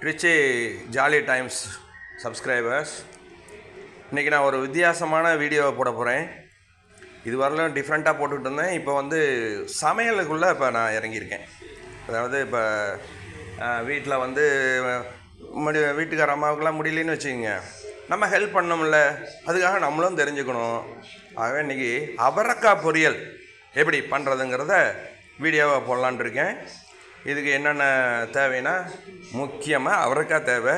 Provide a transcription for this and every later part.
Trichy jolly times subscribers, இன்றைக்கி நான் ஒரு வித்தியாசமான வீடியோவை போட போகிறேன். இது வரலாம் டிஃப்ரெண்ட்டாக போட்டுக்கிட்டு இருந்தேன். இப்போ சமையலுக்குள்ளே இப்போ நான் இறங்கியிருக்கேன். அதாவது இப்போ வீட்டில் வீட்டுக்கார அம்மாவுக்கெல்லாம் முடியலன்னு வச்சுக்கோங்க, நம்ம ஹெல்ப் பண்ணோம்ல, அதுக்காக நம்மளும் தெரிஞ்சுக்கணும். ஆகவே இன்றைக்கி அவரைக்காய் பொரியல் எப்படி பண்ணுறதுங்கிறத வீடியோவை போடலான் இருக்கேன். இதுக்கு என்னென்ன தேவைன்னா, முக்கியமாக அவரைக்காய் தேவை.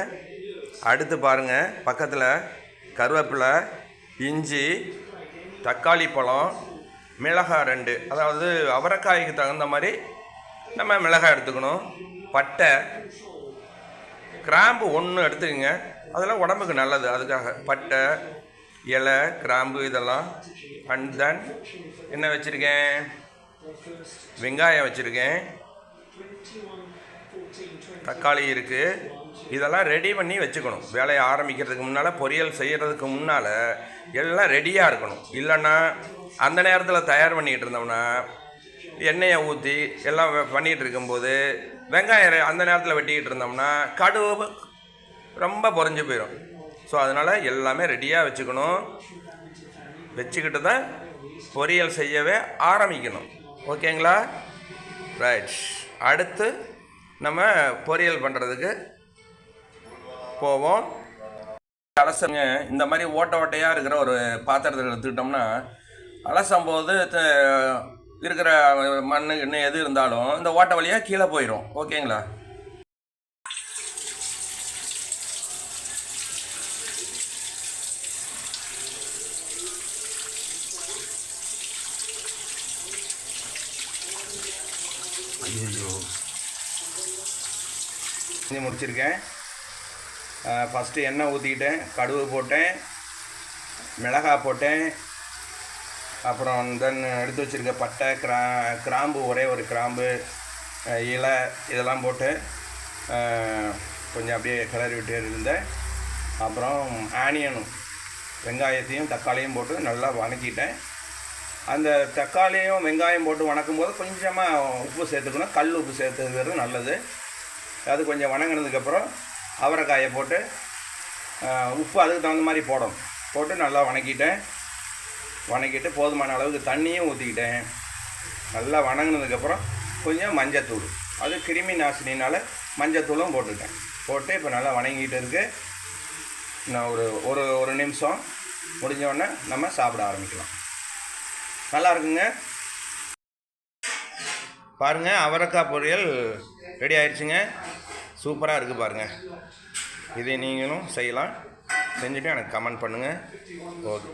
அடுத்து பாருங்கள், பக்கத்தில் கருவேப்பிலை, இஞ்சி, தக்காளி பழம், மிளகாய் 2, அதாவது அவரைக்காய்க்கு தகுந்த மாதிரி நம்ம மிளகாய் எடுத்துக்கணும். பட்டை, கிராம்பு 1 எடுத்துக்கங்க, அதெல்லாம் உடம்புக்கு நல்லது. அதுக்காக பட்டை, இலை, கிராம்பு இதெல்லாம். அண்ட் தென் என்ன வச்சுருக்கேன், வெங்காயம் வச்சுருக்கேன், தக்காளி இருக்குது. இதெல்லாம் ரெடி பண்ணி வச்சுக்கணும். வேலையை ஆரம்பிக்கிறதுக்கு முன்னால், பொரியல் செய்கிறதுக்கு முன்னால் எல்லாம் ரெடியாக இருக்கணும். இல்லைன்னா அந்த நேரத்தில் தயார் பண்ணிக்கிட்டு இருந்தோம்னா, எண்ணெயை ஊற்றி எல்லாம் பண்ணிகிட்டு இருக்கும்போது வெங்காயம் அந்த நேரத்தில் வெட்டிக்கிட்டு இருந்தோம்னா கடுகு ரொம்ப பொரிஞ்சு போயிடும். ஸோ அதனால் எல்லாமே ரெடியாக வச்சுக்கணும். வச்சுக்கிட்டு தான் பொரியல் செய்யவே ஆரம்பிக்கணும். ஓகேங்களா? ரைட். அடுத்து நம்ம பொரியல் பண்ணுறதுக்கு போவோம். அலசங்க, இந்த மாதிரி ஓட்டையாக இருக்கிற ஒரு பாத்திரத்தில் எடுத்துக்கிட்டோம்னா, அலசும்போது இருக்கிற மண் இன்னும் எது இருந்தாலும் இந்த ஓட்டை வழியாக கீழே போயிடும். ஓகேங்களா? முடிச்சிருக்கேன். ஃபஸ்ட்டு எண்ணெய் ஊற்றிக்கிட்டேன், கடுகு போட்டேன், மிளகாய் போட்டேன், அப்புறம் தென் எடுத்து வச்சுருக்க பட்டை, கிராம்பு, ஒரே ஒரு கிராம்பு, இலை இதெல்லாம் போட்டு கொஞ்சம் அப்படியே கிளறி விட்டு இருந்தேன். அப்புறம் ஆனியனும் வெங்காயத்தையும் தக்காளியும் போட்டு நல்லா வதக்கிட்டேன். அந்த தக்காளியும் வெங்காயம் போட்டு வணக்கும் போது கொஞ்சமாக உப்பு சேர்த்துக்கணும். கல் உப்பு சேர்த்துக்கிறது நல்லது. அது கொஞ்சம் வணங்கினதுக்கப்புறம் அவரைக்காயை போட்டு உப்பு அதுக்கு தகுந்த மாதிரி போட்டு நல்லா வணக்கிட்டு போதுமான அளவுக்கு தண்ணியும் ஊற்றிக்கிட்டேன். நல்லா வணங்கினதுக்கப்புறம் கொஞ்சம் மஞ்சத்தூள், அது கிருமி நாசினினால் மஞ்சத்தூளும் போட்டு இப்போ நல்லா வணங்கிட்டு இருக்குது. நான் ஒரு நிமிஷம் முடிஞ்சோடனே நம்ம சாப்பிட ஆரம்பிக்கலாம். நல்லா இருக்குங்க. பாருங்கள், அவரைக்காய் பொரியல் ரெடி ஆயிடுச்சுங்க. சூப்பராக இருக்குது பாருங்கள். இதை நீங்களும் செய்யலாம். செஞ்சுட்டு எனக்கு கமெண்ட் பண்ணுங்கள். ஓகே.